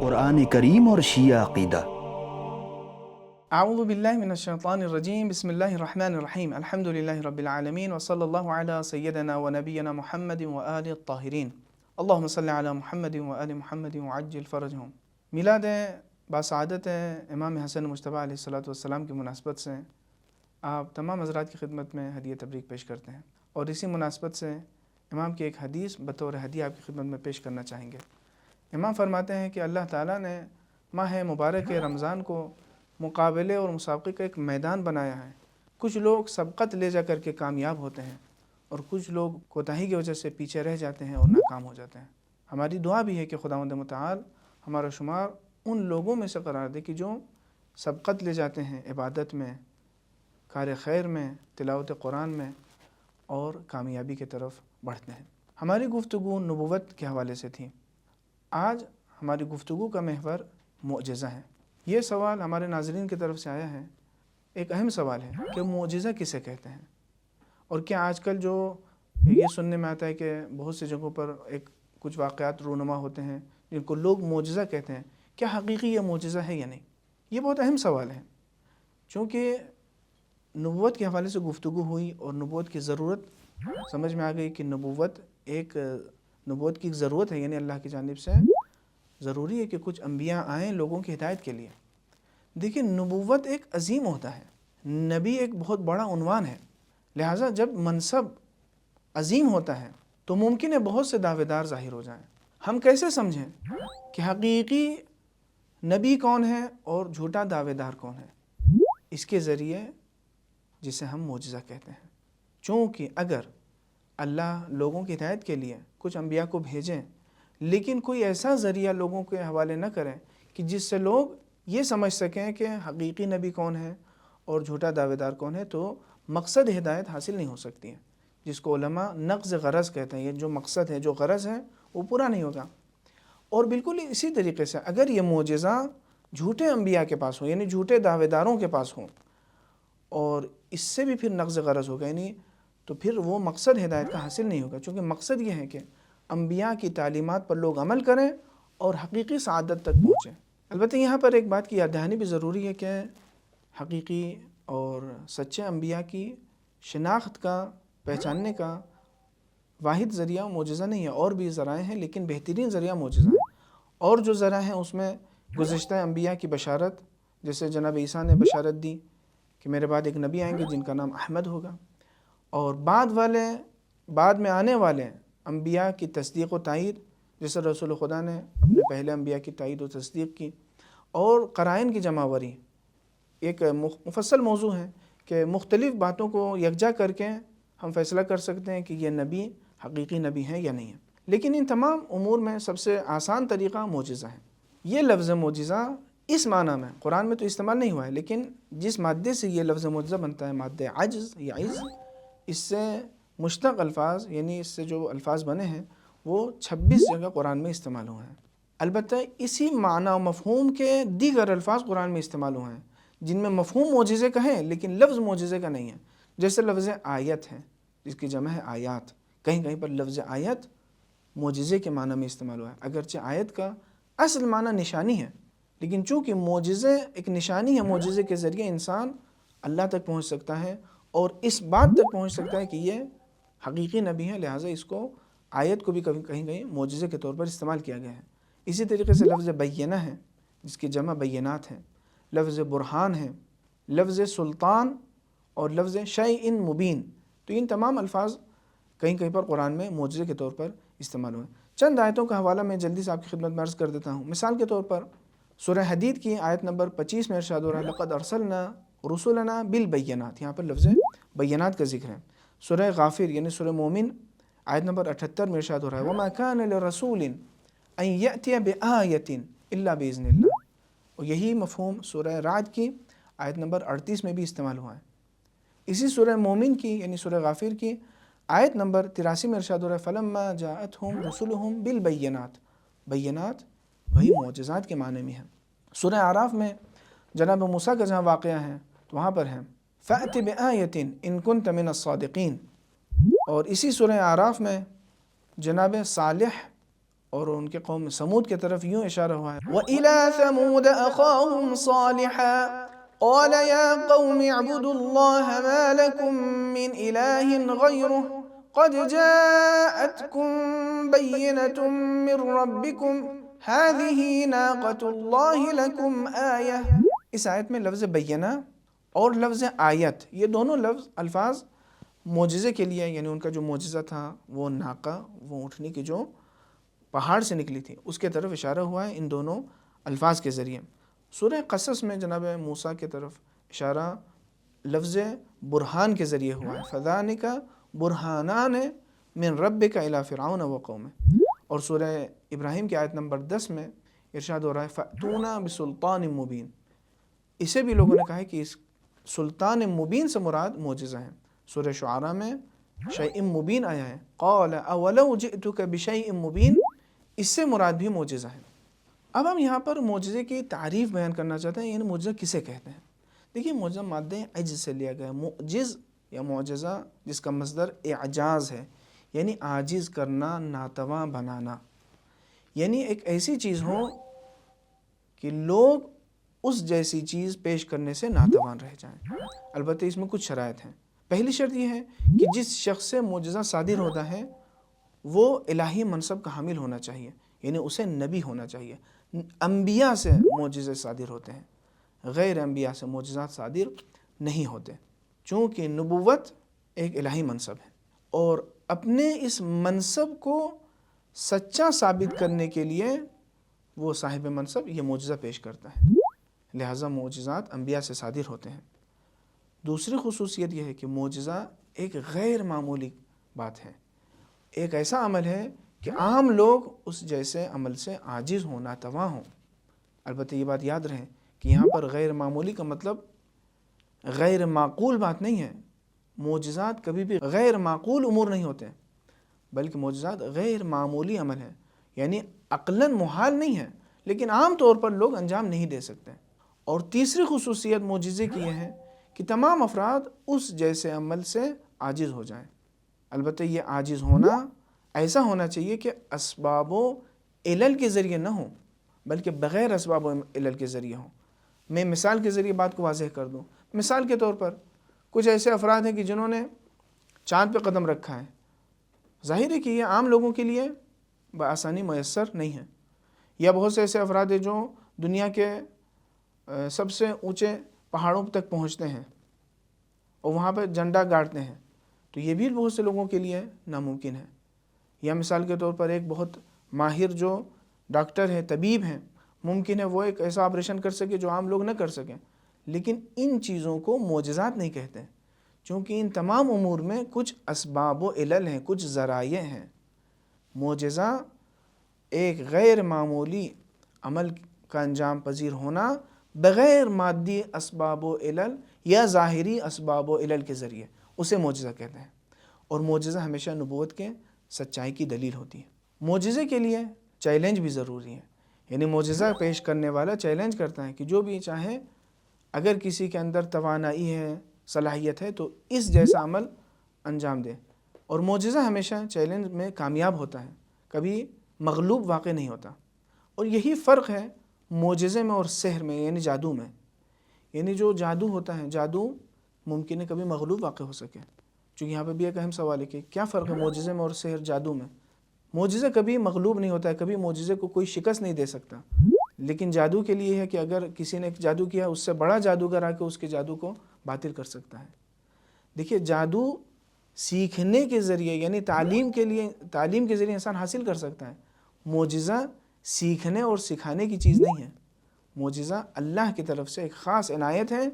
قرآن کریم اور شیعہ عقیدہ۔ اعوذ باللہ من الشیطان الرجیم، بسم اللہ الرحمن الرحیم، الحمدللہ رب العالمین، وصلی اللہ علی سیدنا و نبینا محمد و آل الطاہرین، اللہم صلی علی محمد و آل محمد وعجل فرجہم۔ میلاد باسعادت امام حسن مجتبیٰ علیہ السلام کی مناسبت سے آپ تمام حضرات کی خدمت میں ہدیہ تبریک پیش کرتے ہیں، اور اسی مناسبت سے امام کی ایک حدیث بطور ہدیہ آپ کی خدمت میں پیش کرنا چاہیں گے۔ امام فرماتے ہیں کہ اللہ تعالیٰ نے ماہ مبارک رمضان کو مقابلے اور مسابقے کا ایک میدان بنایا ہے۔ کچھ لوگ سبقت لے جا کر کے کامیاب ہوتے ہیں، اور کچھ لوگ کوتاہی کی وجہ سے پیچھے رہ جاتے ہیں اور ناکام ہو جاتے ہیں۔ ہماری دعا بھی ہے کہ خداوند متعال ہمارا شمار ان لوگوں میں سے قرار دے کہ جو سبقت لے جاتے ہیں عبادت میں، کار خیر میں، تلاوت قرآن میں، اور کامیابی کی طرف بڑھتے ہیں۔ ہماری گفتگو نبوت کے حوالے سے تھی۔ آج ہماری گفتگو کا محور معجزہ ہے۔ یہ سوال ہمارے ناظرین کی طرف سے آیا ہے۔ ایک اہم سوال ہے کہ معجزہ کسے کہتے ہیں، اور کیا آج کل جو یہ سننے میں آتا ہے کہ بہت سی جگہوں پر کچھ واقعات رونما ہوتے ہیں جن کو لوگ معجزہ کہتے ہیں، کیا حقیقی یہ معجزہ ہے یا نہیں؟ یہ بہت اہم سوال ہے، چونکہ نبوت کے حوالے سے گفتگو ہوئی اور نبوت کی ضرورت سمجھ میں آ گئی کہ نبوت کی ایک ضرورت ہے، یعنی اللہ کی جانب سے ضروری ہے کہ کچھ انبیاء آئیں لوگوں کی ہدایت کے لیے۔ دیکھیں، نبوت ایک عظیم عہدہ ہے، نبی ایک بہت بڑا عنوان ہے، لہٰذا جب منصب عظیم ہوتا ہے تو ممکن ہے بہت سے دعوے دار ظاہر ہو جائیں۔ ہم کیسے سمجھیں کہ حقیقی نبی کون ہے اور جھوٹا دعوے دار کون ہے؟ اس کے ذریعے جسے ہم معجزہ کہتے ہیں، چونکہ اگر اللہ لوگوں کی ہدایت کے لیے کچھ انبیاء کو بھیجیں لیکن کوئی ایسا ذریعہ لوگوں کے حوالے نہ کریں کہ جس سے لوگ یہ سمجھ سکیں کہ حقیقی نبی کون ہے اور جھوٹا دعوے دار کون ہے، تو مقصد ہدایت حاصل نہیں ہو سکتی ہے، جس کو علماء نقض غرض کہتے ہیں۔ یہ جو مقصد ہے، جو غرض ہے، وہ پورا نہیں ہوگا۔ اور بالکل اسی طریقے سے اگر یہ معجزہ جھوٹے انبیاء کے پاس ہو، یعنی جھوٹے دعوے داروں کے پاس ہوں، اور اس سے بھی پھر نقض غرض ہوگا، یعنی تو پھر وہ مقصد ہدایت کا حاصل نہیں ہوگا، چونکہ مقصد یہ ہے کہ انبیاء کی تعلیمات پر لوگ عمل کریں اور حقیقی سعادت تک پہنچیں۔ البتہ یہاں پر ایک بات کی یاد دہانی بھی ضروری ہے کہ حقیقی اور سچے انبیاء کی شناخت کا، پہچاننے کا واحد ذریعہ معجزہ نہیں ہے، اور بھی ذرائع ہیں، لیکن بہترین ذریعہ معجزہ ہے۔ اور جو ذرائع ہیں اس میں گزشتہ انبیاء کی بشارت، جیسے جناب عیسیٰ نے بشارت دی کہ میرے بعد ایک نبی آئیں گے جن کا نام احمد ہوگا، اور بعد میں آنے والے انبیاء کی تصدیق و تائید، جیسے رسول خدا نے اپنے پہلے انبیاء کی تائید و تصدیق کی، اور قرائن کی جمع آوری ایک مفصل موضوع ہے کہ مختلف باتوں کو یکجا کر کے ہم فیصلہ کر سکتے ہیں کہ یہ نبی حقیقی نبی ہے یا نہیں ہے۔ لیکن ان تمام امور میں سب سے آسان طریقہ معجزہ ہے۔ یہ لفظ معجزہ اس معنی میں قرآن میں تو استعمال نہیں ہوا ہے، لیکن جس مادے سے یہ لفظ معجزہ بنتا ہے، مادہ عجز یا عز، اس سے مشتق الفاظ، یعنی اس سے جو الفاظ بنے ہیں وہ 26 جگہ قرآن میں استعمال ہوئے ہیں۔ البتہ اسی معنی و مفہوم کے دیگر الفاظ قرآن میں استعمال ہوئے ہیں جن میں مفہوم معجزے کا ہے لیکن لفظ معجزے کا نہیں ہے، جیسے لفظ آیت ہے جس کی جمع ہے آیات۔ کہیں کہیں پر لفظ آیت معجزے کے معنی میں استعمال ہوا ہے، اگرچہ آیت کا اصل معنی نشانی ہے، لیکن چونکہ معجزے ایک نشانی ہے، معجزے کے ذریعے انسان اللہ تک پہنچ سکتا ہے اور اس بات تک پہنچ سکتا ہے کہ یہ حقیقی نبی ہے، لہٰذا اس کو آیت کو بھی کہیں کہیں معجزے کے طور پر استعمال کیا گیا ہے۔ اسی طریقے سے لفظ بینہ ہے جس کی جمع بینات ہے، لفظ برہان ہے، لفظ سلطان اور لفظ شیء مبین، تو ان تمام الفاظ کہیں کہیں پر قرآن میں معجزے کے طور پر استعمال ہوئے۔ چند آیتوں کا حوالہ میں جلدی سے آپ کی خدمت میں عرض کر دیتا ہوں۔ مثال کے طور پر سورہ حدید کی آیت نمبر 25 میں ارشاد ہو رہا ہے لَقَدْ أَرْسَلْنَا رُسُلَنَا بِالْبَيِّنَاتِ، یہاں پر لفظ بینات کا ذکر ہے۔ سورہ غافر یعنی سورہ مومن آیت نمبر 78 میں ارشاد ہو رہا ہے وَمَا كَانَ لِرَسُولٍ أَن يَأْتِيَ بِآيَةٍ إِلَّا بِإِذْنِ اللَّهِ، اور یہی مفہوم سورہ رعد کی آیت نمبر 38 میں بھی استعمال ہوا ہے۔ اسی سورہ مومن کی یعنی سورہ غافر کی آیت نمبر 83 میں ارشاد ہو رہا ہے فَلَمَّا جَاءَتْهُمْ رُسُلُهُمْ بِالْبَيِّنَاتِ، بینات وہی معجزات کے معنی میں ہے۔ سورہ اعراف میں جناب موسیٰ کا جہاں واقعہ ہے تو وہاں پر ہے فَأْتِ بِآیَةٍ إِن كُنْتَ مِنَ الصَّادِقِينَ، اور اسی سورہ اعراف میں جناب صالح اور ان کے قوم سمود کی طرف یوں اشارہ ہوا ہے وَإِلَى ثَمُودَ أَخَاهُمْ صَالِحًا قَالَ يَا قَوْمِ اعْبُدُوا اللَّهَ مَا لَكُمْ مِنْ إِلَٰهٍ غَيْرُهُ قَدْ جَاءَتْكُمْ بَيِّنَةٌ مِّن رَّبِّكُمْ هَٰذِهِ نَاقَةُ اللَّهِ لَكُمْ آيَةٌ۔ اس آیت میں لفظ بینہ اور لفظ آیت، یہ دونوں الفاظ معجزے کے لیے، یعنی ان کا جو معجزہ تھا وہ ناقہ، وہ اونٹنی کی جو پہاڑ سے نکلی تھی، اس کے طرف اشارہ ہوا ہے ان دونوں الفاظ کے ذریعے۔ سورہ قصص میں جناب موسیٰ کی طرف اشارہ لفظ برہان کے ذریعے ہوا ہے فَذَانِكَ بُرْحَانَانِ مِن رَبِّكَ إِلَىٰ فِرْعَوْنَ وَقَوْمِهِ۔ اور سورہ ابراہیم کی آیت نمبر 10 میں ارشاد ہو رہا ہے فَأْتُونَا بِسُلْطَانٍ مُبِينٍ۔ اسے بھی لوگوں نے کہا ہے کہ اس سلطان مبین سے مراد معجزہ ہے۔ سورہ شعراء میں شیء مبین آیا ہے قَالَ أَوَلَوْ جِئْتُكَ بِشَيْءٍ مُبِينٍ، اس سے مراد بھی معجزہ ہے۔ اب ہم یہاں پر معجزے کی تعریف بیان کرنا چاہتے ہیں، یعنی معجزہ کسے کہتے ہیں۔ دیکھیے معجزہ مادہ عجز سے لیا گیا ہے۔ معجز یا معجزہ جس کا مصدر اعجاز ہے، یعنی عاجز کرنا، ناتواں بنانا، یعنی ایک ایسی چیز ہو کہ لوگ اس جیسی چیز پیش کرنے سے ناتوان رہ جائیں۔ البتہ اس میں کچھ شرائط ہیں۔ پہلی شرط یہ ہے کہ جس شخص سے معجزہ صادر ہوتا ہے وہ الہی منصب کا حامل ہونا چاہیے، یعنی اسے نبی ہونا چاہیے۔ انبیاء سے معجزے صادر ہوتے ہیں، غیر انبیاء سے معجزات صادر نہیں ہوتے، چونکہ نبوت ایک الہی منصب ہے، اور اپنے اس منصب کو سچا ثابت کرنے کے لیے وہ صاحب منصب یہ معجزہ پیش کرتا ہے، لہٰذا معجزات انبیاء سے صادر ہوتے ہیں۔ دوسری خصوصیت یہ ہے کہ معجزہ ایک غیر معمولی بات ہے، ایک ایسا عمل ہے کہ عام لوگ اس جیسے عمل سے عاجز ہوں، ناتواں ہوں۔ البتہ یہ بات یاد رہے کہ یہاں پر غیر معمولی کا مطلب غیر معقول بات نہیں ہے۔ معجزات کبھی بھی غیر معقول امور نہیں ہوتے، بلکہ معجزات غیر معمولی عمل ہے، یعنی عقلاً محال نہیں ہے، لیکن عام طور پر لوگ انجام نہیں دے سکتے۔ اور تیسری خصوصیت معجزے کی یہ ہے کہ تمام افراد اس جیسے عمل سے عاجز ہو جائیں۔ البتہ یہ عاجز ہونا ایسا ہونا چاہیے کہ اسباب و علل کے ذریعے نہ ہو، بلکہ بغیر اسباب و علل کے ذریعے ہوں۔ میں مثال کے ذریعے بات کو واضح کر دوں۔ مثال کے طور پر کچھ ایسے افراد ہیں کہ جنہوں نے چاند پہ قدم رکھا ہے، ظاہر ہے کہ یہ عام لوگوں کے لیے بآسانی میسر نہیں ہے۔ یا بہت سے ایسے افراد ہیں جو دنیا کے سب سے اونچے پہاڑوں تک پہنچتے ہیں اور وہاں پہ جھنڈا گاڑتے ہیں، تو یہ بھی بہت سے لوگوں کے لیے ناممکن ہے۔ یا مثال کے طور پر ایک بہت ماہر جو ڈاکٹر ہے، طبیب ہیں، ممکن ہے وہ ایک ایسا آپریشن کر سکے جو عام لوگ نہ کر سکیں، لیکن ان چیزوں کو معجزات نہیں کہتے، چونکہ ان تمام امور میں کچھ اسباب و علل ہیں، کچھ ذرائع ہیں۔ معجزہ ایک غیر معمولی عمل کا انجام پذیر ہونا بغیر مادی اسباب و علل یا ظاہری اسباب و علل کے ذریعے، اسے معجزہ کہتے ہیں۔ اور معجزہ ہمیشہ نبوت کے سچائی کی دلیل ہوتی ہے۔ معجزے کے لیے چیلنج بھی ضروری ہے، یعنی معجزہ پیش کرنے والا چیلنج کرتا ہے کہ جو بھی چاہے، اگر کسی کے اندر توانائی ہے، صلاحیت ہے، تو اس جیسا عمل انجام دے۔ اور معجزہ ہمیشہ چیلنج میں کامیاب ہوتا ہے، کبھی مغلوب واقع نہیں ہوتا۔ اور یہی فرق ہے معجزے میں اور سحر میں، یعنی جادو میں۔ یعنی جو جادو ہوتا ہے، جادو ممکن ہے کبھی مغلوب واقع ہو سکے، چونکہ یہاں پہ بھی ایک اہم سوال ہے کہ کیا فرق ہے معجزے میں اور سحر جادو میں۔ معجزہ کبھی مغلوب نہیں ہوتا ہے، کبھی معجزے کو کوئی شکست نہیں دے سکتا، لیکن جادو کے لیے ہے کہ اگر کسی نے ایک جادو کیا، اس سے بڑا جادوگر آ کے اس کے جادو کو باطل کر سکتا ہے۔ دیکھیے جادو سیکھنے کے ذریعے، یعنی تعلیم کے ذریعے انسان حاصل کر سکتا ہے۔ معجزہ سیکھنے اور سکھانے کی چیز نہیں ہے۔ معجزہ اللہ کی طرف سے ایک خاص عنایت ہے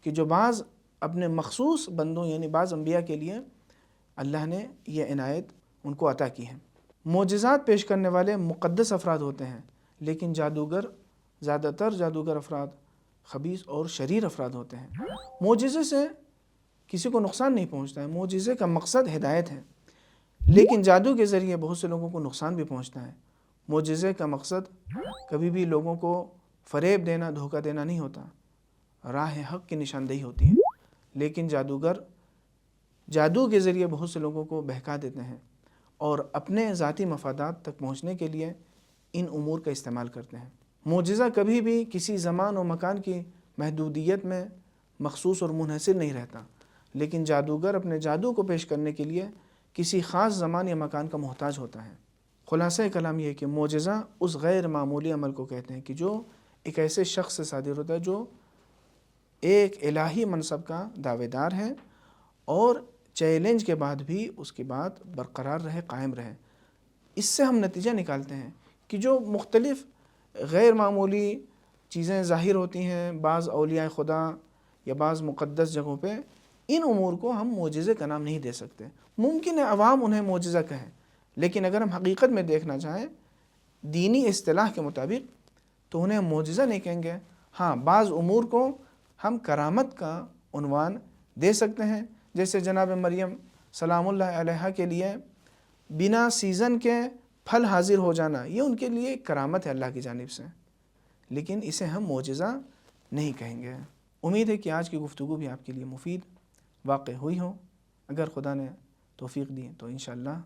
کہ جو بعض اپنے مخصوص بندوں یعنی بعض انبیاء کے لیے اللہ نے یہ عنایت ان کو عطا کی ہے۔ معجزات پیش کرنے والے مقدس افراد ہوتے ہیں، لیکن زیادہ تر جادوگر افراد خبیث اور شریر افراد ہوتے ہیں۔ معجزے سے کسی کو نقصان نہیں پہنچتا ہے، معجزے کا مقصد ہدایت ہے، لیکن جادو کے ذریعے بہت سے لوگوں کو نقصان بھی پہنچتا ہے۔ معجزے کا مقصد کبھی بھی لوگوں کو فریب دینا، دھوکہ دینا نہیں ہوتا، راہ حق کی نشاندہی ہوتی ہے، لیکن جادوگر جادو کے ذریعے بہت سے لوگوں کو بہکا دیتے ہیں اور اپنے ذاتی مفادات تک پہنچنے کے لیے ان امور کا استعمال کرتے ہیں۔ معجزہ کبھی بھی کسی زمان و مکان کی محدودیت میں مخصوص اور منحصر نہیں رہتا، لیکن جادوگر اپنے جادو کو پیش کرنے کے لیے کسی خاص زمان یا مکان کا محتاج ہوتا ہے۔ خلاصہ کلام یہ ہے کہ معجزہ اس غیر معمولی عمل کو کہتے ہیں کہ جو ایک ایسے شخص سے صادر ہوتا ہے جو ایک الہی منصب کا دعوے دار ہے اور چیلنج کے بعد بھی اس کی بات برقرار رہے، قائم رہے۔ اس سے ہم نتیجہ نکالتے ہیں کہ جو مختلف غیر معمولی چیزیں ظاہر ہوتی ہیں بعض اولیاء خدا یا بعض مقدس جگہوں پہ، ان امور کو ہم معجزے کا نام نہیں دے سکتے۔ ممکن ہے عوام انہیں معجزہ کہیں، لیکن اگر ہم حقیقت میں دیکھنا چاہیں دینی اصطلاح کے مطابق تو انہیں معجزہ نہیں کہیں گے۔ ہاں، بعض امور کو ہم کرامت کا عنوان دے سکتے ہیں، جیسے جناب مریم سلام اللہ علیہا کے لیے بنا سیزن کے پھل حاضر ہو جانا، یہ ان کے لیے ایک کرامت ہے اللہ کی جانب سے، لیکن اسے ہم معجزہ نہیں کہیں گے۔ امید ہے کہ آج کی گفتگو بھی آپ کے لیے مفید واقع ہوئی ہو۔ اگر خدا نے توفیق دی تو انشاءاللہ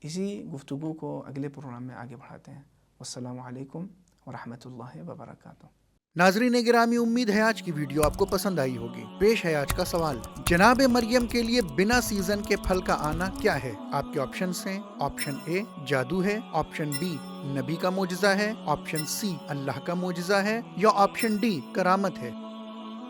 اسی گفتگو کو اگلے پروگرام میں آگے بڑھاتے ہیں۔ والسلام علیکم ورحمۃ اللہ وبرکاتہ۔ ناظرین گرامی، امید ہے آج کی ویڈیو آپ کو پسند آئی ہوگی۔ پیش ہے آج کا سوال، جناب مریم کے لیے بنا سیزن کے پھل کا آنا کیا ہے؟ آپ کے آپشنز ہیں: آپشن اے جادو ہے، آپشن بی نبی کا معجزہ ہے، آپشن سی اللہ کا معجزہ ہے، یا آپشن ڈی کرامت ہے۔